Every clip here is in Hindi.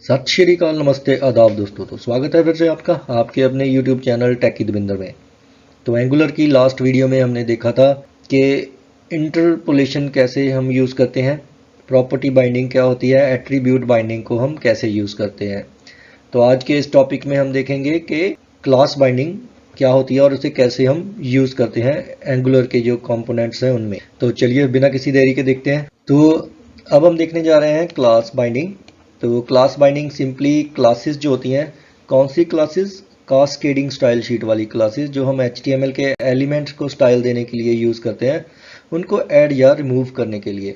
सत श्री अकाल, नमस्ते, आदाब दोस्तों। तो स्वागत है फिर से आपका आपके अपने YouTube चैनल टेकी दविंदर में। तो एंगुलर की लास्ट वीडियो में हमने देखा था कि इंटरपोलेशन कैसे हम यूज़ करते हैं, प्रॉपर्टी बाइंडिंग क्या होती है, एट्रीब्यूट बाइंडिंग को हम कैसे यूज़ करते हैं। तो आज के इस टॉपिक में हम देखेंगे कि क्लास बाइंडिंग क्या होती है और उसे कैसे हम यूज़ करते हैं एंगुलर के जो कंपोनेंट्स हैं उनमें। तो चलिए बिना किसी देरी के देखते हैं। तो अब हम देखने जा रहे हैं क्लास बाइंडिंग। तो क्लास बाइंडिंग सिंपली क्लासेस जो होती हैं, कौन सी क्लासेस, कास्केडिंग स्टाइल शीट वाली क्लासेस जो हम HTML के एलिमेंट्स को स्टाइल देने के लिए यूज़ करते हैं, उनको ऐड या रिमूव करने के लिए।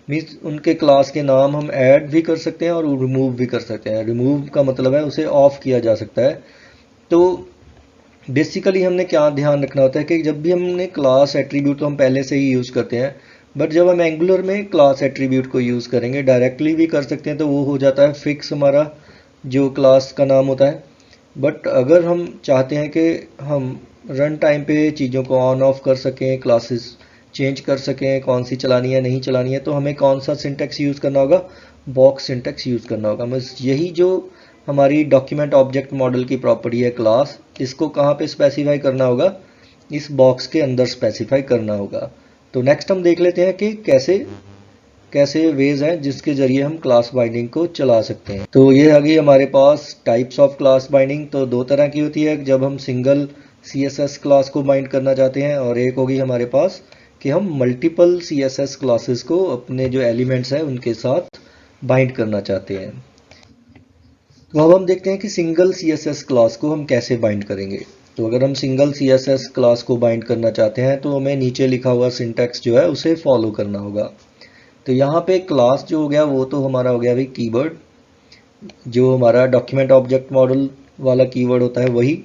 मीन्स उनके क्लास के नाम हम ऐड भी कर सकते हैं और रिमूव भी कर सकते हैं। रिमूव का मतलब है उसे ऑफ किया जा सकता है। तो बेसिकली हमने क्या ध्यान रखना होता है कि जब भी हमने क्लास एट्रीब्यूट तो हम पहले से ही यूज़ करते हैं, बट जब हम एंगुलर में क्लास एट्रीब्यूट को यूज़ करेंगे, डायरेक्टली भी कर सकते हैं, तो वो हो जाता है फिक्स हमारा जो क्लास का नाम होता है। बट अगर हम चाहते हैं कि हम रन टाइम पे चीज़ों को ऑन ऑफ कर सकें, क्लासेस चेंज कर सकें, कौन सी चलानी है नहीं चलानी है, तो हमें कौन सा सिंटेक्स यूज़ करना होगा, बॉक्स सिंटेक्स यूज़ करना होगा। बस यही जो हमारी डॉक्यूमेंट ऑब्जेक्ट मॉडल की प्रॉपर्टी है क्लास, इसको कहाँ पे स्पेसिफाई करना होगा, इस बॉक्स के अंदर स्पेसिफाई करना होगा। तो नेक्स्ट हम देख लेते हैं कि कैसे कैसे वेज हैं जिसके जरिए हम क्लास बाइंडिंग को चला सकते हैं। तो ये आ गई हमारे पास टाइप्स ऑफ क्लास बाइंडिंग। तो दो तरह की होती है, जब हम सिंगल CSS क्लास को बाइंड करना चाहते हैं, और एक होगी हमारे पास कि हम मल्टीपल CSS क्लासेस को अपने जो एलिमेंट्स हैं उनके साथ बाइंड करना चाहते हैं। तो अब हम देखते हैं कि सिंगल CSS क्लास को हम कैसे बाइंड करेंगे। तो अगर हम सिंगल CSS क्लास को बाइंड करना चाहते हैं तो हमें नीचे लिखा हुआ सिंटैक्स जो है उसे फॉलो करना होगा। तो यहाँ पे क्लास जो हो गया वो तो हमारा हो गया भाई कीवर्ड, जो हमारा डॉक्यूमेंट ऑब्जेक्ट मॉडल वाला कीवर्ड होता है वही,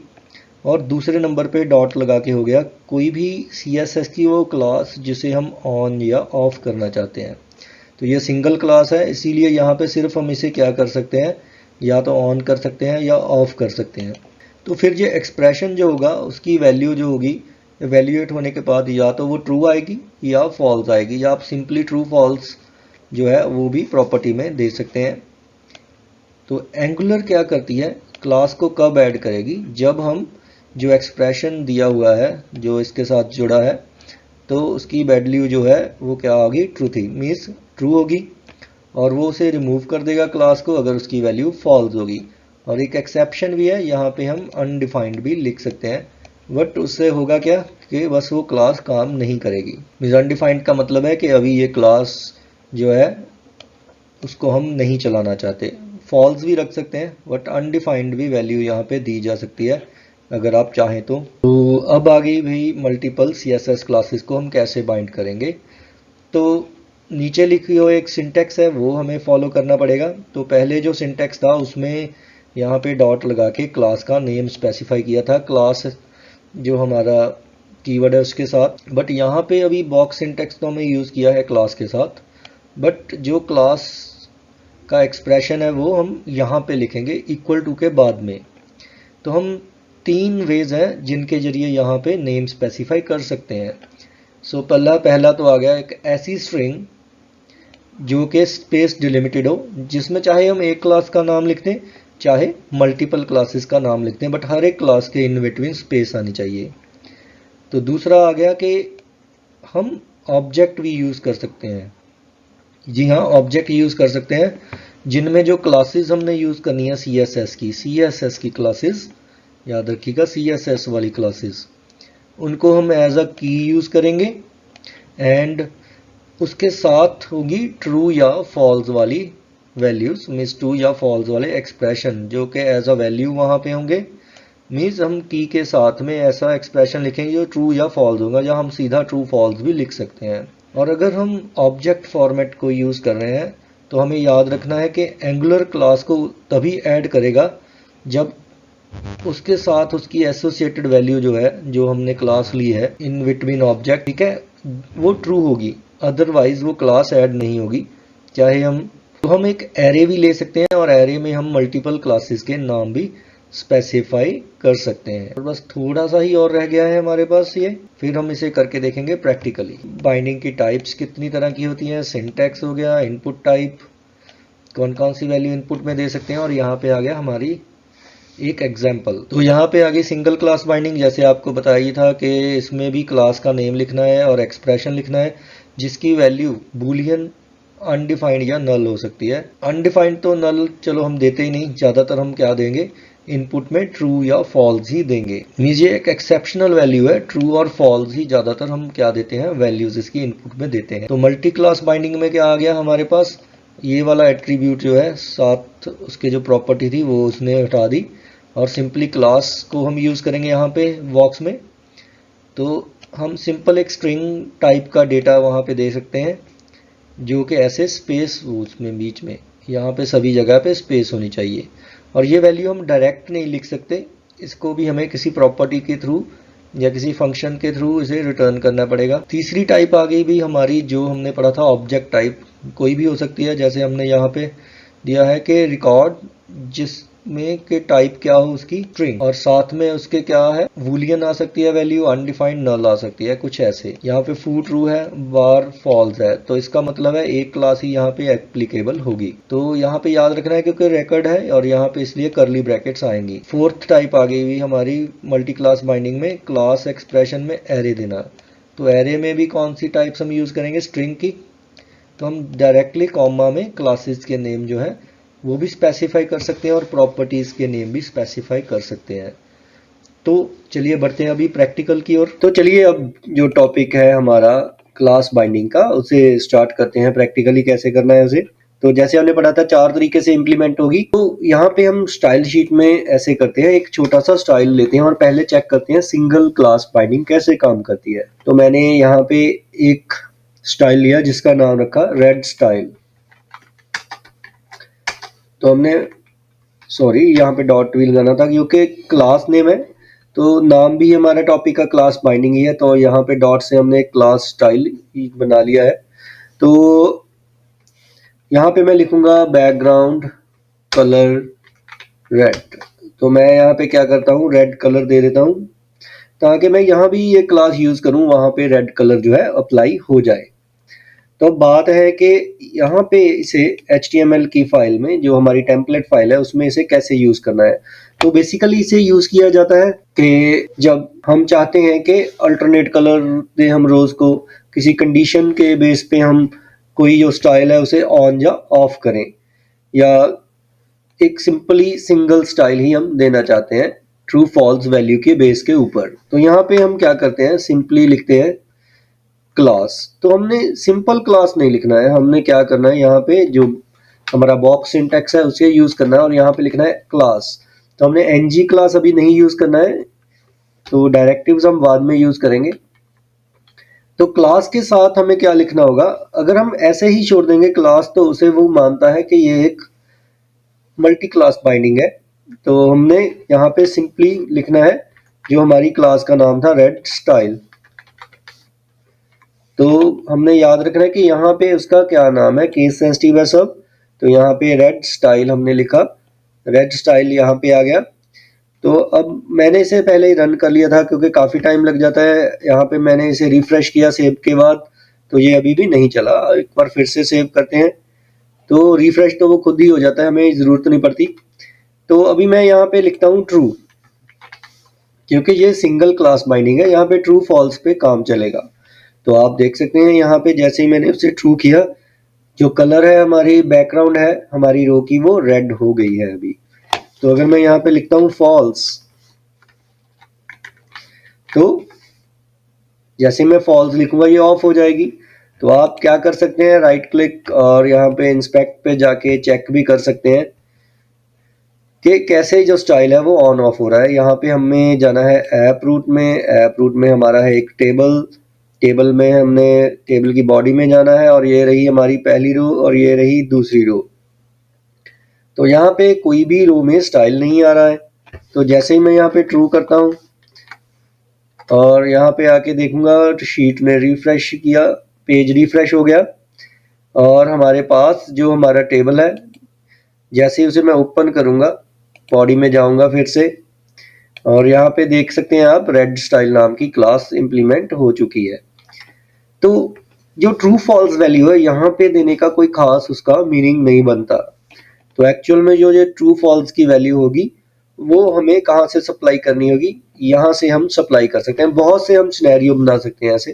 और दूसरे नंबर पे डॉट लगा के हो गया कोई भी CSS की वो क्लास जिसे हम ऑन या ऑफ करना चाहते हैं। तो ये सिंगल क्लास है, इसीलिए यहाँ पे सिर्फ हम इसे क्या कर सकते हैं, या तो ऑन कर सकते हैं या ऑफ कर सकते हैं। तो फिर ये एक्सप्रेशन जो होगा उसकी वैल्यू जो होगी, एवेल्यूएट होने के बाद या तो वो ट्रू आएगी या फॉल्स आएगी, या आप सिंपली ट्रू फॉल्स जो है वो भी प्रॉपर्टी में दे सकते हैं। तो एंगुलर क्या करती है, क्लास को कब ऐड करेगी, जब हम जो एक्सप्रेशन दिया हुआ है जो इसके साथ जुड़ा है, तो उसकी वैल्यू जो है वो क्या होगी, ट्रू थी, मीन्स ट्रू होगी, और वो उसे रिमूव कर देगा क्लास को अगर उसकी वैल्यू फॉल्स होगी। और एक एक्सेप्शन भी है, यहाँ पे हम अनडिफाइंड भी लिख सकते हैं, बट उससे होगा क्या कि बस वो क्लास काम नहीं करेगी। मीन्स अनडिफाइंड का मतलब है कि अभी ये क्लास जो है उसको हम नहीं चलाना चाहते। फॉल्स भी रख सकते हैं, बट अनडिफाइंड भी वैल्यू यहाँ पे दी जा सकती है अगर आप चाहें तो अब आ गई भाई मल्टीपल CSS क्लासेस को हम कैसे बाइंड करेंगे। तो नीचे लिखी हुई एक सिंटेक्स है वो हमें फॉलो करना पड़ेगा। तो पहले जो सिंटेक्स था उसमें यहाँ पे डॉट लगा के क्लास का नेम स्पेसिफाई किया था, क्लास जो हमारा कीवर्ड है उसके साथ। बट यहाँ पे अभी बॉक्स सिंटेक्स तो हमें यूज़ किया है क्लास के साथ, बट जो क्लास का एक्सप्रेशन है वो हम यहाँ पे लिखेंगे इक्वल टू के बाद में। तो हम तीन वेज हैं जिनके जरिए यहाँ पे नेम स्पेसिफाई कर सकते हैं। सो पहला तो आ गया एक ऐसी स्ट्रिंग जो कि स्पेस डिलिमिटेड हो, जिसमें चाहे हम एक क्लास का नाम लिखते हैं चाहे मल्टीपल क्लासेस का नाम लिखते हैं, बट हर एक क्लास के इन बिटवीन स्पेस आनी चाहिए। तो दूसरा आ गया कि हम ऑब्जेक्ट भी यूज़ कर सकते हैं। जी हाँ, ऑब्जेक्ट यूज़ कर सकते हैं जिनमें जो क्लासेस हमने यूज़ करनी है CSS की क्लासेस, याद रखिएगा CSS वाली क्लासेस, उनको हम एज अ की यूज़ करेंगे, एंड उसके साथ होगी ट्रू या फॉल्स वाली वैल्यूज, मीन्स ट्रू या फॉल्स वाले एक्सप्रेशन जो कि एज अ वैल्यू वहाँ पे होंगे। मीन्स हम की के साथ में ऐसा एक्सप्रेशन लिखेंगे जो ट्रू या फॉल्स होगा, या हम सीधा ट्रू फॉल्स भी लिख सकते हैं। और अगर हम ऑब्जेक्ट फॉर्मेट को यूज़ कर रहे हैं तो हमें याद रखना है कि एंगुलर क्लास को तभी ऐड करेगा जब उसके साथ उसकी एसोसिएटेड वैल्यू जो है, जो हमने क्लास ली है इन बिटवीन ऑब्जेक्ट, ठीक है, वो ट्रू होगी, अदरवाइज वो क्लास ऐड नहीं होगी। चाहे हम एक एरे भी ले सकते हैं और एरे में हम मल्टीपल क्लासेस के नाम भी स्पेसिफाई कर सकते हैं। और बस थोड़ा सा ही और रह गया है हमारे पास ये, फिर हम इसे करके देखेंगे प्रैक्टिकली। बाइंडिंग की टाइप्स कितनी तरह की होती हैं, सिंटैक्स हो गया, इनपुट टाइप, कौन कौन सी वैल्यू इनपुट में दे सकते हैं। और यहाँ पे आ गया हमारी एक एग्जाम्पल। तो यहाँ पे आगे सिंगल क्लास बाइंडिंग, जैसे आपको बताया ही था कि इसमें भी क्लास का नेम लिखना है और एक्सप्रेशन लिखना है जिसकी वैल्यू बूलियन, अनडिफाइंड या नल हो सकती है। अनडिफाइंड तो नल चलो हम देते ही नहीं, ज़्यादातर हम क्या देंगे, इनपुट में ट्रू या फॉल्स ही देंगे। मीन्स ये एक एक्सेप्शनल वैल्यू है, ट्रू और फॉल्स ही ज़्यादातर हम क्या देते हैं, वैल्यूज इसकी इनपुट में देते हैं। तो मल्टी क्लास बाइंडिंग में क्या आ गया हमारे पास, ये वाला एट्रीब्यूट जो है साथ उसके जो प्रॉपर्टी थी वो उसने हटा दी और सिंपली क्लास को हम यूज़ करेंगे यहाँ पे बॉक्स में। तो हम सिंपल एक स्ट्रिंग टाइप का डेटा वहाँ पे दे सकते हैं जो कि ऐसे स्पेस उसमें बीच में यहाँ पे सभी जगह पे स्पेस होनी चाहिए। और ये वैल्यू हम डायरेक्ट नहीं लिख सकते, इसको भी हमें किसी प्रॉपर्टी के थ्रू या किसी फंक्शन के थ्रू इसे रिटर्न करना पड़ेगा। तीसरी टाइप आ गई भी हमारी, जो हमने पढ़ा था ऑब्जेक्ट टाइप, कोई भी हो सकती है। जैसे हमने यहाँ पे दिया है कि रिकॉर्ड जिसमें के टाइप क्या हो उसकी स्ट्रिंग, और साथ में उसके क्या है, बूलियन आ सकती है वैल्यू, अनडिफाइंड नल आ सकती है, कुछ ऐसे। यहाँ पे फू ट्रू है, बार फॉल्स है, तो इसका मतलब है एक क्लास ही यहाँ पे एप्लीकेबल होगी। तो यहाँ पे याद रखना है क्योंकि रिकॉर्ड है और यहाँ पे इसलिए करली ब्रैकेट्स आएंगी। फोर्थ टाइप आ गई हुई हमारी मल्टी क्लास बाइंडिंग में, क्लास एक्सप्रेशन में एरे देना। तो एरे में भी कौन सी टाइप्स हम यूज करेंगे, स्ट्रिंग की। तो हम डायरेक्टली कॉमा में क्लासेस के नेम जो है वो भी स्पेसिफाई कर सकते हैं और प्रॉपर्टीज के नेम भी स्पेसिफाई कर सकते हैं। तो चलिए बढ़ते हैं अभी प्रैक्टिकल की ओर। तो चलिए अब जो टॉपिक है हमारा क्लास बाइंडिंग का उसे स्टार्ट करते हैं, प्रैक्टिकली कैसे करना है उसे। तो जैसे हमने पढ़ा था 4 तरीके से इंप्लीमेंट होगी। तो यहाँ पे हम स्टाइल शीट में ऐसे करते हैं, एक छोटा सा स्टाइल लेते हैं और पहले चेक करते हैं सिंगल क्लास बाइंडिंग कैसे काम करती है। तो मैंने यहाँ पे एक स्टाइल लिया जिसका नाम रखा रेड स्टाइल। तो हमने यहाँ पे डॉट भी लगाना था क्योंकि क्लास नेम है, तो नाम भी हमारा टॉपिक का क्लास बाइंडिंग ही है। तो यहाँ पे डॉट से हमने क्लास स्टाइल बना लिया है। तो यहाँ पे मैं लिखूंगा बैकग्राउंड कलर रेड। तो मैं यहाँ पे क्या करता हूँ, रेड कलर दे देता हूँ ताकि मैं यहाँ भी ये क्लास यूज करूँ, वहां पे रेड कलर जो है अप्लाई हो जाए। तो बात है कि यहाँ पे इसे HTML की फाइल में, जो हमारी टेम्पलेट फाइल है, उसमें इसे कैसे यूज करना है। तो बेसिकली इसे यूज किया जाता है कि जब हम चाहते हैं कि अल्टरनेट कलर दे हम रोज को, किसी कंडीशन के बेस पे हम कोई जो स्टाइल है उसे ऑन या ऑफ करें, या एक सिंपली सिंगल स्टाइल ही हम देना चाहते हैं ट्रू फॉल्स वैल्यू के बेस के ऊपर। तो यहाँ पे हम क्या करते हैं, सिंपली लिखते हैं क्लास। तो हमने सिंपल क्लास नहीं लिखना है, हमने क्या करना है, यहाँ पे जो हमारा बॉक्स सिंटैक्स है उसे यूज करना है और यहाँ पे लिखना है क्लास। तो हमने ng क्लास अभी नहीं यूज करना है, तो डायरेक्टिव्स हम बाद में यूज करेंगे। तो क्लास के साथ हमें क्या लिखना होगा, अगर हम ऐसे ही छोड़ देंगे क्लास तो उसे वो मानता है कि ये एक मल्टी क्लास बाइंडिंग है। तो हमने यहाँ पे सिंपली लिखना है जो हमारी क्लास का नाम था रेड स्टाइल। तो हमने याद रखना है कि यहाँ पे उसका क्या नाम है, केस सेंसिटिव है सब। तो यहाँ पे रेड स्टाइल हमने लिखा, रेड स्टाइल यहाँ पे आ गया। तो अब मैंने इसे पहले ही रन कर लिया था क्योंकि काफ़ी टाइम लग जाता है। यहाँ पे मैंने इसे रिफ्रेश किया सेव के बाद, तो ये अभी भी नहीं चला। एक बार फिर से सेव करते हैं, तो रिफ्रेश तो वो खुद ही हो जाता है, हमें ज़रूरत नहीं पड़ती। तो अभी मैं यहाँ पे लिखता हूँ ट्रू, क्योंकि ये सिंगल क्लास बाइंडिंग है, यहाँ पे ट्रू फॉल्स पे काम चलेगा। तो आप देख सकते हैं यहाँ पे जैसे ही मैंने उसे ट्रू किया, जो कलर है हमारी बैकग्राउंड है हमारी रो की वो रेड हो गई है अभी। तो अगर मैं यहाँ पे लिखता हूँ फॉल्स, तो जैसे मैं फॉल्स लिखूंगा ये ऑफ हो जाएगी। तो आप क्या कर सकते हैं, राइट क्लिक और यहाँ पे इंस्पेक्ट पे जाके चेक भी कर सकते हैं कि कैसे जो स्टाइल है वो ऑन ऑफ हो रहा है। यहाँ पे हमें जाना है ऐप रूट में, ऐप रूट में हमारा है एक टेबल, टेबल में हमने टेबल की बॉडी में जाना है और ये रही हमारी पहली रो और ये रही दूसरी रो। तो यहाँ पे कोई भी रो में स्टाइल नहीं आ रहा है। तो जैसे ही मैं यहाँ पे ट्रू करता हूँ और यहाँ पे आके देखूंगा शीट ने रिफ्रेश किया, पेज रिफ्रेश हो गया और हमारे पास जो हमारा टेबल है, जैसे ही उसे मैं ओपन करूंगा, बॉडी में जाऊंगा फिर से, और यहाँ पे देख सकते हैं आप रेड स्टाइल नाम की क्लास इंप्लीमेंट हो चुकी है। तो जो ट्रू फॉल्स वैल्यू है यहाँ पे देने का कोई खास उसका मीनिंग नहीं बनता। तो एक्चुअल में जो ये ट्रू फॉल्स की वैल्यू होगी वो हमें कहाँ से सप्लाई करनी होगी, यहाँ से हम सप्लाई कर सकते हैं। बहुत से हम सिनेरियो बना सकते हैं ऐसे।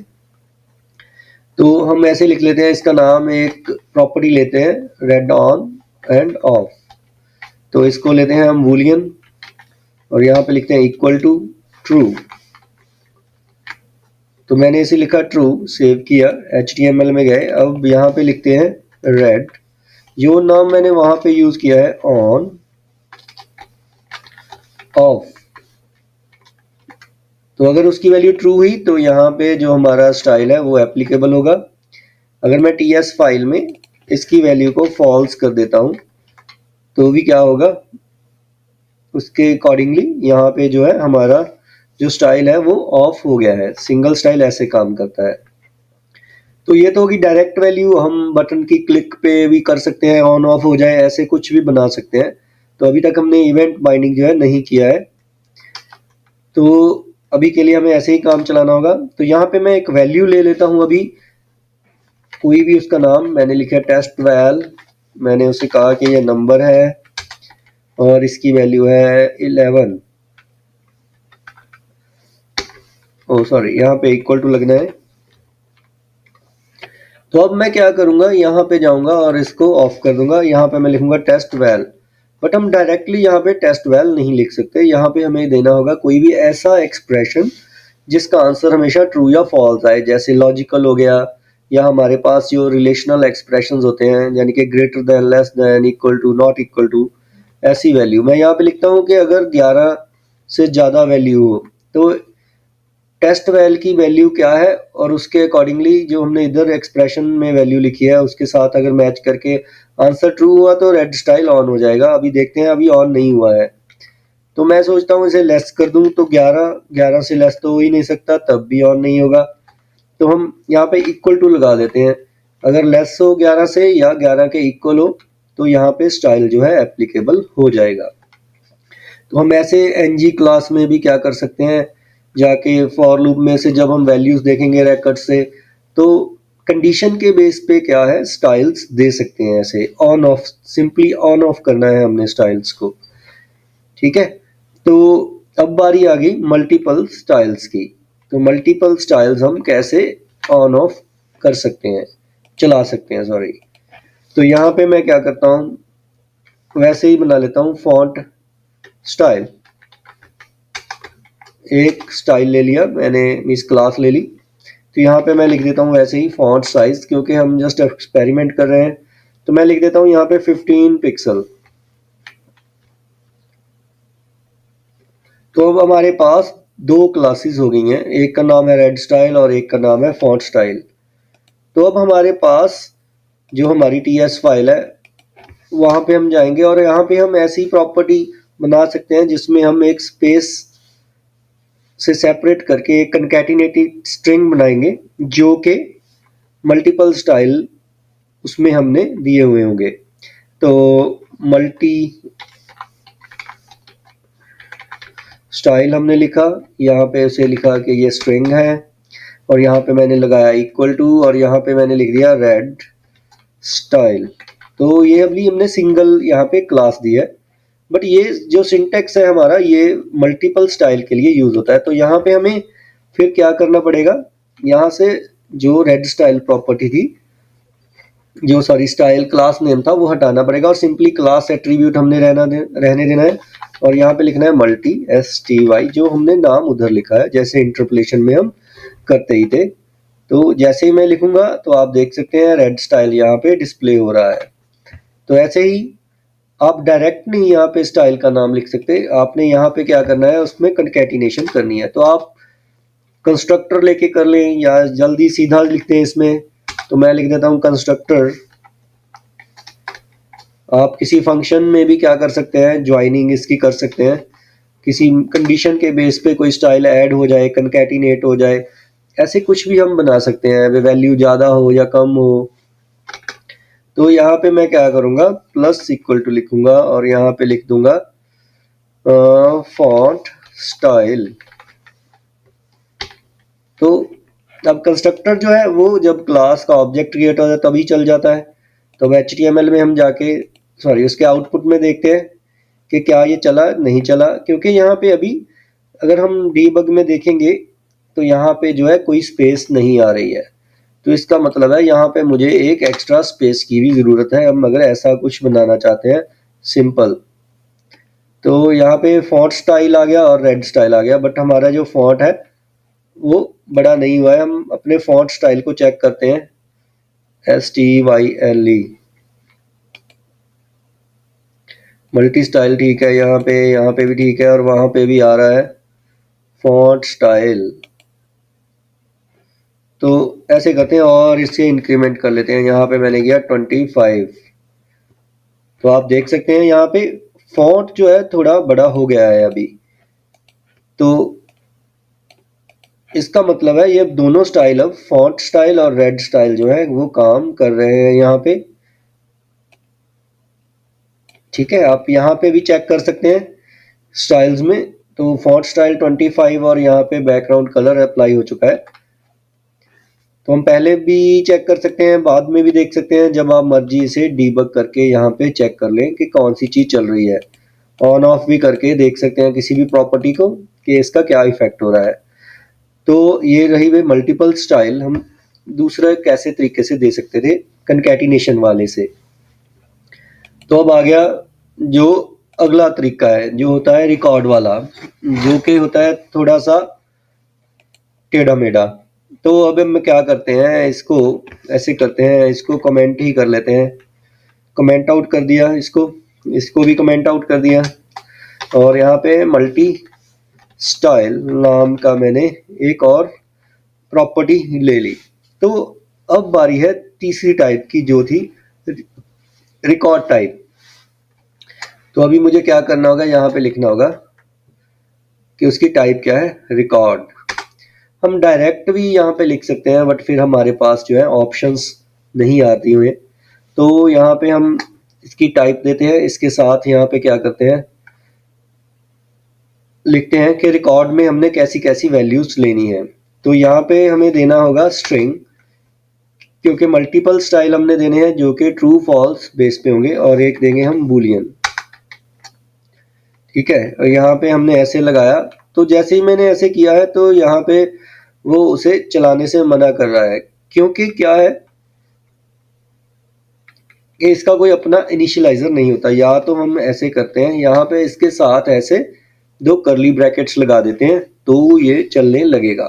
तो हम ऐसे लिख लेते हैं, इसका नाम एक प्रॉपर्टी लेते हैं रेड ऑन एंड ऑफ। तो इसको लेते हैं हम बूलियन और यहाँ पे लिखते हैं इक्वल टू ट्रू। तो मैंने इसे लिखा ट्रू, सेव किया, HTML में गए, अब यहाँ पे लिखते हैं रेड। जो नाम मैंने वहां पे यूज किया है ऑन ऑफ, तो अगर उसकी वैल्यू ट्रू हुई तो यहाँ पे जो हमारा स्टाइल है वो एप्लीकेबल होगा। अगर मैं TS फाइल में इसकी वैल्यू को फॉल्स कर देता हूँ तो भी क्या होगा, उसके अकॉर्डिंगली यहाँ पे जो है हमारा जो स्टाइल है वो ऑफ हो गया है। सिंगल स्टाइल ऐसे काम करता है। तो ये तो होगी डायरेक्ट वैल्यू, हम बटन की क्लिक पे भी कर सकते हैं, ऑन ऑफ हो जाए, ऐसे कुछ भी बना सकते हैं। तो अभी तक हमने इवेंट बाइंडिंग जो है नहीं किया है, तो अभी के लिए हमें ऐसे ही काम चलाना होगा। तो यहाँ पे मैं एक वैल्यू ले लेता हूँ, अभी कोई भी उसका नाम, मैंने लिखा टेस्ट वैल, मैंने उसे कहा कि ये नंबर है और इसकी वैल्यू है 11। ओ सॉरी, यहाँ पे इक्वल टू लगना है। तो अब मैं क्या करूंगा, यहाँ पे जाऊंगा और इसको ऑफ कर दूंगा। यहाँ पे मैं लिखूंगा टेस्ट वैल, बट हम डायरेक्टली यहाँ पे टेस्ट वैल नहीं लिख सकते। यहाँ पे हमें देना होगा कोई भी ऐसा एक्सप्रेशन जिसका आंसर हमेशा ट्रू या फॉल्स आए, जैसे लॉजिकल हो गया, या हमारे पास जो रिलेशनल एक्सप्रेशंस होते हैं, यानी कि greater than, less than, equal to, not equal to, ऐसी वैल्यू। मैं यहाँ पे लिखता हूँ कि अगर 11 से ज़्यादा वैल्यू हो तो टेस्ट वैल की वैल्यू क्या है, और उसके अकॉर्डिंगली जो हमने इधर एक्सप्रेशन में वैल्यू लिखी है उसके साथ अगर मैच करके आंसर ट्रू हुआ तो रेड स्टाइल ऑन हो जाएगा। अभी देखते हैं, अभी ऑन नहीं हुआ है। तो मैं सोचता हूँ इसे लेस कर दूं, तो 11 से लेस तो हो ही नहीं सकता, तब भी ऑन नहीं होगा। तो हम यहाँ पे इक्वल टू लगा देते हैं। अगर लेस हो 11 से या 11 के इक्वल हो तो यहाँ पे स्टाइल जो है एप्लीकेबल हो जाएगा। तो हम ऐसे NG क्लास में भी क्या कर सकते हैं, जाके फॉर लूप में से जब हम वैल्यूज देखेंगे रिकॉर्ड से, तो कंडीशन के बेस पे क्या है स्टाइल्स दे सकते हैं। ऐसे on off, simply on off करना है हमने स्टाइल्स को, ठीक है। तो अब बारी आ गई मल्टीपल स्टाइल्स की। तो मल्टीपल स्टाइल्स हम कैसे ऑन ऑफ कर सकते हैं, चला सकते हैं, सॉरी। तो यहाँ पे मैं क्या करता हूँ, वैसे ही बना लेता हूँ फॉन्ट स्टाइल। एक स्टाइल ले लिया मैंने, मिस क्लास ले ली। तो यहाँ पे मैं लिख देता हूँ वैसे ही फॉन्ट साइज, क्योंकि हम जस्ट एक्सपेरिमेंट कर रहे हैं। तो मैं लिख देता हूँ यहाँ पे 15 पिक्सल। तो अब हमारे पास दो क्लासेस हो गई हैं, एक का नाम है रेड स्टाइल और एक का नाम है फॉन्ट स्टाइल। तो अब हमारे पास जो हमारी TS फाइल है वहाँ पे हम जाएंगे और यहाँ पे हम ऐसी प्रॉपर्टी बना सकते हैं जिसमें हम एक स्पेस से सेपरेट करके एक कंकैटिनेटेड स्ट्रिंग बनाएंगे जो कि मल्टीपल स्टाइल उसमें हमने दिए हुए होंगे। तो मल्टी स्टाइल हमने लिखा, यहाँ पे उसे लिखा कि ये स्ट्रिंग है, और यहाँ पे मैंने लगाया इक्वल टू, और यहाँ पे मैंने लिख दिया रेड स्टाइल। तो ये अभी हमने सिंगल यहाँ पे क्लास दी है, बट ये जो सिंटेक्स है हमारा ये मल्टीपल स्टाइल के लिए यूज होता है। तो यहाँ पे हमें फिर क्या करना पड़ेगा, यहाँ से जो रेड स्टाइल प्रॉपर्टी थी, जो सॉरी स्टाइल क्लास नेम था, वो हटाना पड़ेगा और सिंपली क्लास एट्रीब्यूट हमने रहने देना है। और यहाँ पे लिखना है मल्टी STY, जो हमने नाम उधर लिखा है जैसे इंटरपोलेशन में हम करते ही थे। तो जैसे ही मैं लिखूंगा तो आप देख सकते हैं रेड स्टाइल यहाँ पे डिस्प्ले हो रहा है। तो ऐसे ही आप डायरेक्ट नहीं यहाँ पे स्टाइल का नाम लिख सकते, आपने यहाँ पे क्या करना है, उसमें कंकैटिनेशन करनी है। तो आप कंस्ट्रक्टर लेके कर लें या जल्दी सीधा लिखते हैं इसमें, तो मैं लिख देता हूँ कंस्ट्रक्टर। आप किसी फंक्शन में भी क्या कर सकते हैं, ज्वाइनिंग इसकी कर सकते हैं, किसी कंडीशन के बेस पे कोई स्टाइल ऐड हो जाए, कंकैटिनेट हो जाए, ऐसे कुछ भी हम बना सकते हैं, वैल्यू ज़्यादा हो या कम हो। तो यहाँ पे मैं क्या करूँगा, प्लस इक्वल टू लिखूंगा और यहाँ पे लिख दूंगा फॉन्ट स्टाइल। तो अब कंस्ट्रक्टर जो है वो जब क्लास का ऑब्जेक्ट क्रिएट हो जाए तभी चल जाता है। तो HTML में हम जाके सॉरी उसके आउटपुट में देखते हैं कि क्या ये चला नहीं चला, क्योंकि यहाँ पे अभी अगर हम डीबग में देखेंगे तो यहाँ पे जो है कोई स्पेस नहीं आ रही है, तो इसका मतलब है यहाँ पे मुझे एक एक्स्ट्रा स्पेस की भी ज़रूरत है। हम अगर ऐसा कुछ बनाना चाहते हैं सिंपल, तो यहाँ पे फॉन्ट स्टाइल आ गया और रेड स्टाइल आ गया, बट हमारा जो फॉन्ट है वो बड़ा नहीं हुआ है। हम अपने फॉन्ट स्टाइल को चेक करते हैं, STYLE मल्टी स्टाइल ठीक है, यहाँ पे भी ठीक है, और वहाँ पे भी आ रहा है फॉन्ट स्टाइल। तो ऐसे करते हैं और इससे इंक्रीमेंट कर लेते हैं। यहाँ पे मैंने किया 25। तो आप देख सकते हैं यहाँ पे फॉन्ट जो है थोड़ा बड़ा हो गया है अभी, तो इसका मतलब है ये दोनों स्टाइल, अब फॉन्ट स्टाइल और रेड स्टाइल जो है वो काम कर रहे हैं यहाँ पे। ठीक है, आप यहाँ पे भी चेक कर सकते हैं स्टाइल्स में, तो फॉन्ट स्टाइल 25 और यहाँ पे बैकग्राउंड कलर अप्लाई हो चुका है। तो हम पहले भी चेक कर सकते हैं, बाद में भी देख सकते हैं, जब आप मर्जी इसे डीबग करके यहाँ पे चेक कर लें कि कौन सी चीज़ चल रही है। ऑन ऑफ भी करके देख सकते हैं किसी भी प्रॉपर्टी को कि इसका क्या इफेक्ट हो रहा है। तो ये रही वे मल्टीपल स्टाइल, हम दूसरा कैसे तरीके से दे सकते थे कंकैटिनेशन वाले से। तो अब आ गया जो अगला तरीका है, जो होता है रिकॉर्ड वाला, जो कि होता है थोड़ा सा टेढ़ा मेढ़ा। तो अब हम क्या करते हैं, इसको ऐसे करते हैं, इसको कमेंट ही कर लेते हैं। कमेंट आउट कर दिया, इसको भी कमेंट आउट कर दिया, और यहाँ पे मल्टी स्टाइल नाम का मैंने एक और प्रॉपर्टी ले ली। तो अब बारी है तीसरी टाइप की, जो थी रिकॉर्ड टाइप। तो अभी मुझे क्या करना होगा, यहाँ पे लिखना होगा कि उसकी टाइप क्या है, रिकॉर्ड। हम डायरेक्ट भी यहाँ पे लिख सकते हैं, बट फिर हमारे पास जो है ऑप्शंस नहीं आती हुए, तो यहाँ पे हम इसकी टाइप देते हैं, इसके साथ यहाँ पे क्या करते हैं, लिखते हैं कि रिकॉर्ड में हमने कैसी कैसी वैल्यूज लेनी है। तो यहाँ पे हमें देना होगा स्ट्रिंग, क्योंकि मल्टीपल स्टाइल हमने देने हैं जो कि ट्रू फॉल्स बेस पे होंगे, और एक देंगे हम बूलियन। ठीक है, और यहाँ पे हमने ऐसे लगाया, तो जैसे ही मैंने ऐसे किया है तो यहाँ पे वो उसे चलाने से मना कर रहा है, क्योंकि क्या है कि इसका कोई अपना इनिशियलाइजर नहीं होता। या तो हम ऐसे करते हैं, यहाँ पे इसके साथ ऐसे दो कर्ली ब्रैकेट्स लगा देते हैं, तो ये चलने लगेगा।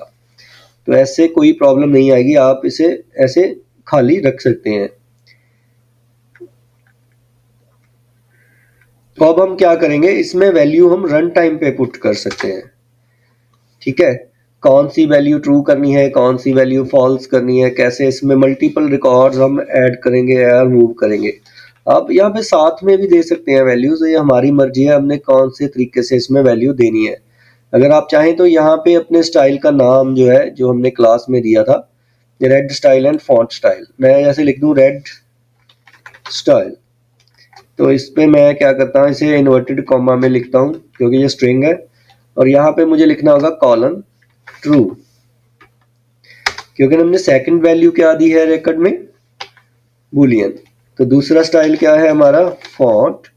तो ऐसे कोई प्रॉब्लम नहीं आएगी, आप इसे ऐसे खाली रख सकते हैं। तो अब हम क्या करेंगे, इसमें वैल्यू हम रन टाइम पे पुट कर सकते हैं। ठीक है, कौन सी वैल्यू ट्रू करनी है, कौन सी वैल्यू फॉल्स करनी है, कैसे इसमें मल्टीपल रिकॉर्ड्स हम ऐड करेंगे या मूव करेंगे। आप यहाँ पे साथ में भी दे सकते हैं वैल्यूज, ये हमारी मर्जी है हमने कौन से तरीके से इसमें वैल्यू देनी है। अगर आप चाहें तो यहाँ पे अपने स्टाइल का नाम जो है, जो हमने क्लास में दिया था, red style and font style, मैं जैसे लिख दूं रेड स्टाइल, तो इस पे मैं क्या करता हूँ, इसे इन्वर्टेड कॉमा में लिखता हूँ क्योंकि ये स्ट्रिंग है, और यहाँ पे मुझे लिखना होगा कॉलन ट्रू, क्योंकि हमने सेकंड वैल्यू क्या दी है रिकॉर्ड में, बूलियन। तो दूसरा स्टाइल क्या है हमारा, फॉन्ट,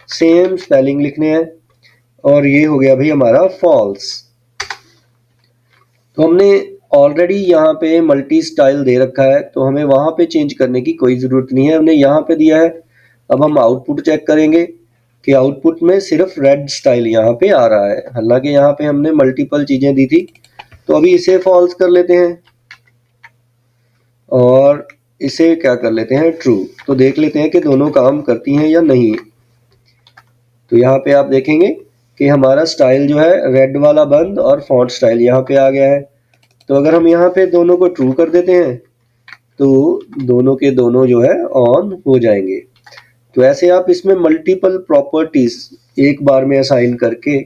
सेम स्पेलिंग लिखने हैं, और ये हो गया भाई हमारा फॉल्स। तो हमने ऑलरेडी यहाँ पे मल्टी स्टाइल दे रखा है, तो हमें वहां पे चेंज करने की कोई ज़रूरत नहीं है, हमने यहाँ पे दिया है। अब हम आउटपुट चेक करेंगे कि आउटपुट में सिर्फ रेड स्टाइल यहाँ पे आ रहा है, हालांकि यहाँ पे हमने मल्टीपल चीज़ें दी थी। तो अभी इसे फॉल्स कर लेते हैं और इसे क्या कर लेते हैं, ट्रू। तो देख लेते हैं कि दोनों काम करती हैं या नहीं। तो यहाँ पे आप देखेंगे कि हमारा स्टाइल जो है रेड वाला बंद और फॉन्ट स्टाइल यहाँ पे आ गया है। तो अगर हम यहाँ पे दोनों को ट्रू कर देते हैं तो दोनों के दोनों जो है ऑन हो जाएंगे। तो ऐसे आप इसमें मल्टीपल प्रॉपर्टीज एक बार में असाइन करके,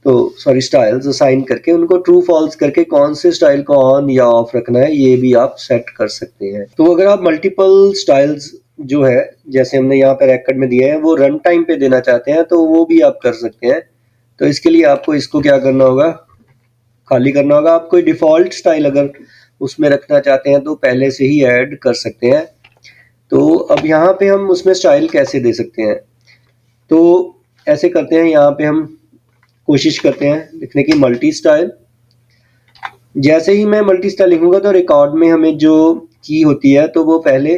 तो सॉरी स्टाइल्स असाइन करके, उनको ट्रू फॉल्स करके कौन से स्टाइल को ऑन या ऑफ रखना है ये भी आप सेट कर सकते हैं। तो अगर आप मल्टीपल स्टाइल्स जो है, जैसे हमने यहाँ पे रेकॉर्ड में दिए हैं, वो रन टाइम पे देना चाहते हैं तो वो भी आप कर सकते हैं। तो इसके लिए आपको इसको क्या करना होगा, खाली करना होगा। आप कोई डिफ़ॉल्ट स्टाइल अगर उसमें रखना चाहते हैं तो पहले से ही ऐड कर सकते हैं। तो अब यहाँ पे हम उसमें स्टाइल कैसे दे सकते हैं, तो ऐसे करते हैं, यहाँ पे हम कोशिश करते हैं लिखने की मल्टी स्टाइल। जैसे ही मैं मल्टी स्टाइल लिखूंगा तो रिकॉर्ड में हमें जो की होती है तो वो पहले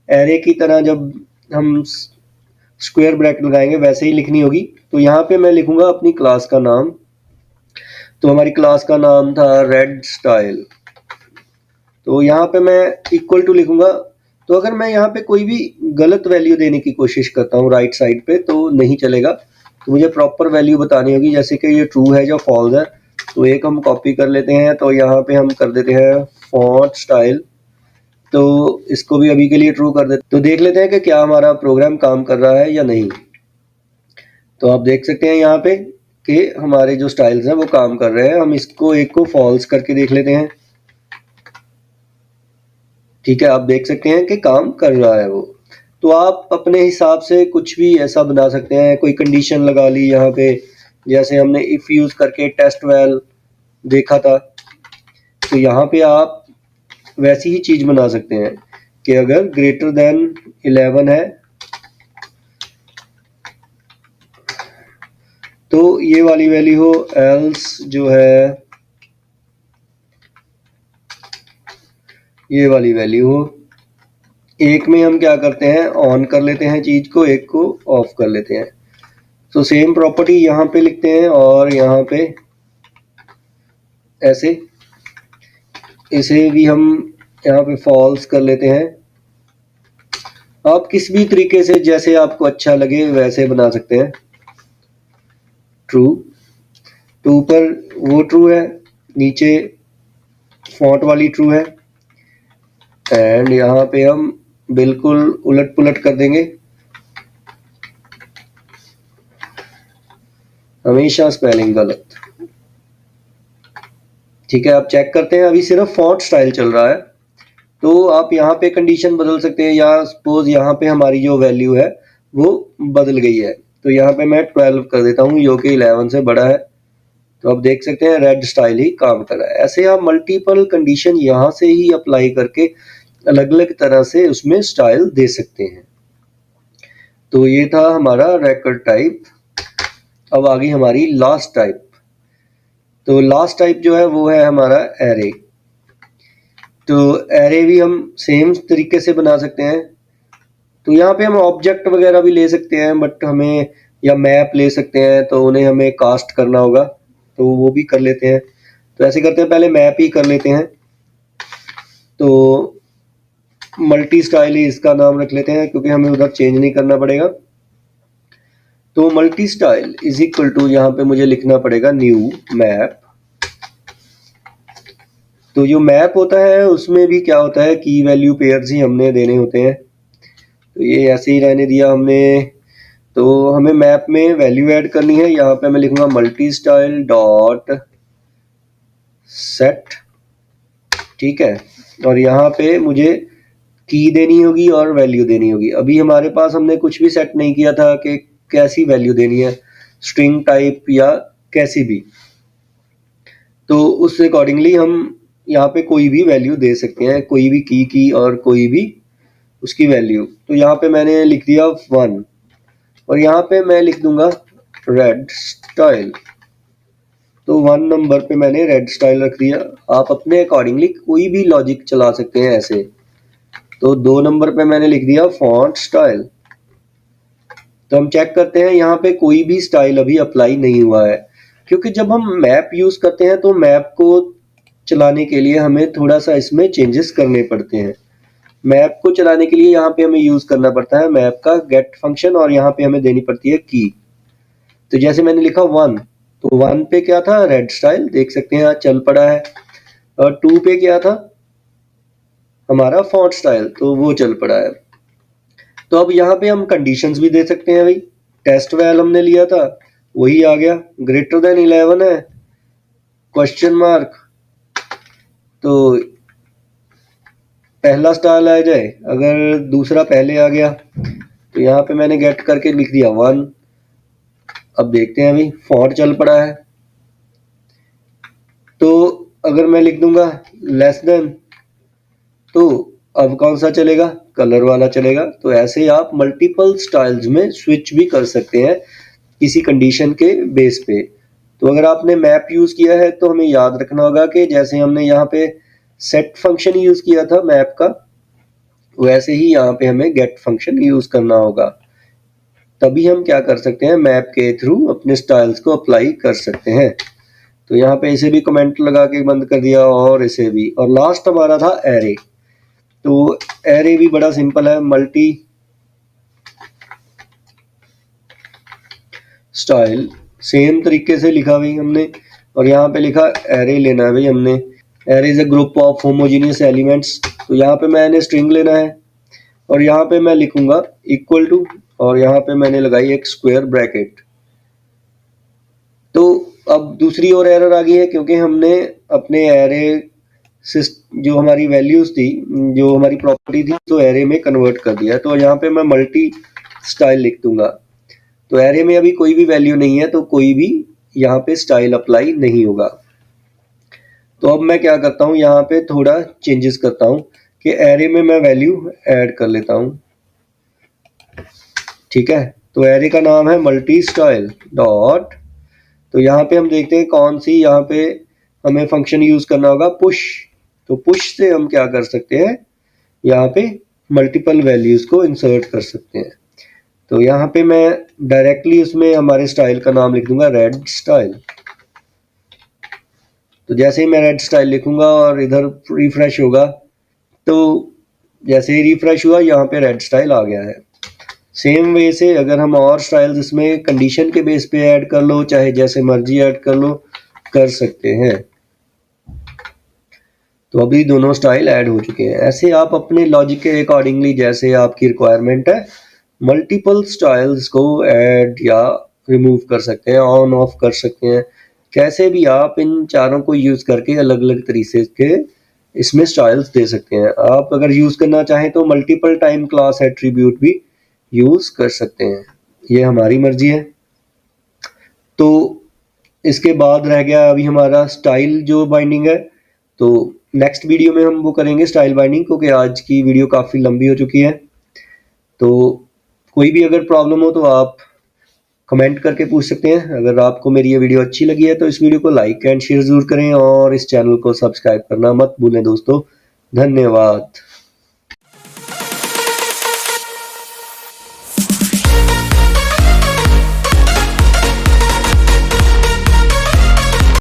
एरे की तरह जब हम स्क्वायर ब्रैकेट लगाएंगे वैसे ही लिखनी होगी। तो यहाँ पे मैं लिखूंगा अपनी क्लास का नाम, तो हमारी क्लास का नाम था रेड स्टाइल। तो यहाँ पे मैं इक्वल टू लिखूंगा। तो अगर मैं यहाँ पे कोई भी गलत वैल्यू देने की कोशिश करता हूँ राइट साइड पे तो नहीं चलेगा, तो मुझे प्रॉपर वैल्यू बतानी होगी, जैसे कि ये ट्रू है या फॉल्स है। तो एक हम कॉपी कर लेते हैं, तो यहाँ पे हम कर देते हैं फॉन्ट स्टाइल, तो इसको भी अभी के लिए ट्रू कर देते। तो देख लेते हैं कि क्या हमारा प्रोग्राम काम कर रहा है या नहीं। तो आप देख सकते हैं यहाँ पे कि हमारे जो स्टाइल्स हैं वो काम कर रहे हैं। हम इसको एक को फॉल्स करके देख लेते हैं। ठीक है, आप देख सकते हैं कि काम कर रहा है वो। तो आप अपने हिसाब से कुछ भी ऐसा बना सकते हैं, कोई कंडीशन लगा ली यहाँ पे, जैसे हमने इफ यूज करके टेस्ट वेल देखा था, तो यहाँ पे आप वैसी ही चीज बना सकते हैं कि अगर ग्रेटर देन 11 है तो ये वाली वैल्यू हो, एल्स जो है ये वाली वैल्यू हो। एक में हम क्या करते हैं, ऑन कर लेते हैं चीज को, एक को ऑफ कर लेते हैं। तो सेम प्रॉपर्टी यहाँ पे लिखते हैं और यहाँ पे ऐसे, इसे भी हम यहाँ पे फॉल्स कर लेते हैं। आप किस भी तरीके से जैसे आपको अच्छा लगे वैसे बना सकते हैं। ट्रू, तो ऊपर वो ट्रू है, नीचे फॉन्ट वाली ट्रू है, एंड यहाँ पे हम बिल्कुल उलट पुलट कर देंगे, हमेशा स्पेलिंग गलत। ठीक है, आप चेक करते हैं, अभी सिर्फ फॉन्ट स्टाइल चल रहा है। तो आप यहाँ पे कंडीशन बदल सकते हैं, या सपोज यहाँ पे हमारी जो वैल्यू है वो बदल गई है, तो यहाँ पे मैं 12 कर देता हूँ जो कि 11 से बड़ा है। तो आप देख सकते हैं रेड स्टाइल ही काम कर रहा है। ऐसे आप मल्टीपल कंडीशन यहाँ से ही अप्लाई करके अलग अलग तरह से उसमें स्टाइल दे सकते हैं। तो ये था हमारा रेकॉर्ड टाइप। अब आ गई हमारी लास्ट टाइप। तो लास्ट टाइप जो है वो है हमारा एरे। तो एरे भी हम सेम तरीके से बना सकते हैं। तो यहाँ पे हम ऑब्जेक्ट वगैरह भी ले सकते हैं, बट हमें, या मैप ले सकते हैं, तो उन्हें हमें कास्ट करना होगा, तो वो भी कर लेते हैं। तो ऐसे करते हैं, पहले मैप ही कर लेते हैं। तो मल्टी स्टाइल ही इसका नाम रख लेते हैं क्योंकि हमें उधर चेंज नहीं करना पड़ेगा। तो multi style is equal to, यहाँ पे मुझे लिखना पड़ेगा न्यू मैप। तो जो मैप होता है उसमें भी क्या होता है, की वैल्यू पेयर्स ही हमने देने होते हैं। तो ये ऐसे ही रहने दिया हमने। तो हमें मैप में वैल्यू ऐड करनी है। यहाँ पे मैं लिखूंगा मल्टी स्टाइल डॉट सेट। ठीक है, और यहाँ पे मुझे की देनी होगी और वैल्यू देनी होगी। अभी हमारे पास, हमने कुछ भी सेट नहीं किया था कि कैसी वैल्यू देनी है, स्ट्रिंग टाइप या कैसी भी। तो उस अकॉर्डिंगली हम यहाँ पे कोई भी वैल्यू दे सकते हैं, कोई भी की और कोई भी उसकी वैल्यू। तो यहाँ पे मैंने लिख दिया 1 और यहाँ पे मैं लिख दूंगा रेड स्टाइल। तो 1 नंबर पे मैंने रेड स्टाइल रख दिया। आप अपने अकॉर्डिंगली कोई भी लॉजिक चला सकते हैं ऐसे। तो 2 नंबर पे मैंने लिख दिया फॉन्ट स्टाइल। तो हम चेक करते हैं, यहाँ पे कोई भी स्टाइल अभी अप्लाई नहीं हुआ है, क्योंकि जब हम मैप यूज करते हैं तो मैप को चलाने के लिए हमें थोड़ा सा इसमें चेंजेस करने पड़ते हैं। मैप को चलाने के लिए यहाँ पे हमें यूज करना पड़ता है मैप का गेट फंक्शन, और यहाँ पे हमें देनी पड़ती है की। तो जैसे मैंने लिखा 1, तो 1 पे क्या था, रेड स्टाइल, देख सकते हैं चल पड़ा है। और 2 पे क्या था हमारा फॉन्ट स्टाइल, तो वो चल पड़ा है। तो अब यहाँ पे हम कंडीशंस भी दे सकते हैं। भाई टेस्ट वैल हमने लिया था, वही आ गया। ग्रेटर देन 11 है, क्वेश्चन मार्क, तो पहला स्टाइल आ जाए। अगर दूसरा पहले आ गया तो यहाँ पे मैंने गेट करके लिख दिया 1। अब देखते हैं, अभी फॉन्ट चल पड़ा है। तो अगर मैं लिख दूंगा लेस देन, तो अब कौन सा चलेगा, कलर वाला चलेगा। तो ऐसे आप मल्टीपल स्टाइल्स में स्विच भी कर सकते हैं किसी कंडीशन के बेस पे। तो अगर आपने मैप यूज किया है तो हमें याद रखना होगा कि जैसे हमने यहाँ पे सेट फंक्शन यूज किया था मैप का, वैसे ही यहाँ पे हमें गेट फंक्शन यूज करना होगा। तभी हम क्या कर सकते हैं, मैप के थ्रू अपने स्टाइल्स को अप्लाई कर सकते हैं। तो यहाँ पे इसे भी कमेंट लगा के बंद कर दिया और इसे भी। और लास्ट हमारा था एरे। तो एरे भी बड़ा सिंपल है, मल्टी स्टाइल सेम तरीके से लिखा भाई हमने। और यहाँ पे लिखा एरे लेना है भाई हमने। Array is a group of homogeneous elements. तो यहाँ पे मैंने स्ट्रिंग लेना है और यहाँ पे मैं लिखूंगा इक्वल टू, और यहाँ पे मैंने लगाई एक स्क्वायर ब्रैकेट। तो अब दूसरी और एरर आ गई है, क्योंकि हमने अपने एरे जो हमारी वैल्यूज थी, जो हमारी प्रॉपर्टी थी, तो एरे में कन्वर्ट कर दिया। तो यहाँ पे मैं मल्टी स्टाइल लिख दूंगा। तो एरे में अभी कोई भी वैल्यू नहीं है, तो कोई भी यहाँ पे स्टाइल अप्लाई नहीं होगा। तो अब मैं क्या करता हूँ, यहाँ पे थोड़ा चेंजेस करता हूँ कि एरे में मैं वैल्यू ऐड कर लेता हूँ। ठीक है, तो एरे का नाम है मल्टी स्टाइल डॉट। तो यहाँ पे हम देखते हैं कौन सी यहाँ पे हमें फंक्शन यूज करना होगा, पुश। तो पुश से हम क्या कर सकते हैं, यहाँ पे मल्टीपल वैल्यूज को इंसर्ट कर सकते हैं। तो यहाँ पे मैं डायरेक्टली उसमें हमारे स्टाइल का नाम लिख दूंगा रेड स्टाइल। तो जैसे ही मैं रेड स्टाइल लिखूंगा और इधर रिफ्रेश होगा, तो जैसे ही रिफ्रेश हुआ यहाँ पे रेड स्टाइल आ गया है। सेम वे से अगर हम और स्टाइल्स इसमें कंडीशन के बेस पे ऐड कर लो, चाहे जैसे मर्जी ऐड कर लो, कर सकते हैं। तो अभी दोनों स्टाइल ऐड हो चुके हैं। ऐसे आप अपने लॉजिक के अकॉर्डिंगली, जैसे आपकी रिक्वायरमेंट है, मल्टीपल स्टाइल्स को ऐड या रिमूव कर सकते हैं, ऑन ऑफ कर सकते हैं। कैसे भी आप इन चारों को यूज करके अलग अलग तरीके के इसमें स्टाइल्स दे सकते हैं। आप अगर यूज करना चाहें तो मल्टीपल टाइम क्लास एट्रीब्यूट भी यूज कर सकते हैं, ये हमारी मर्जी है। तो इसके बाद रह गया अभी हमारा स्टाइल जो बाइंडिंग है। तो नेक्स्ट वीडियो में हम वो करेंगे स्टाइल बाइंडिंग, क्योंकि आज की वीडियो काफ़ी लंबी हो चुकी है। तो कोई भी अगर प्रॉब्लम हो तो आप कमेंट करके पूछ सकते हैं। अगर आपको मेरी ये वीडियो अच्छी लगी है तो इस वीडियो को लाइक एंड शेयर ज़रूर करें और इस चैनल को सब्सक्राइब करना मत भूलें दोस्तों। धन्यवाद।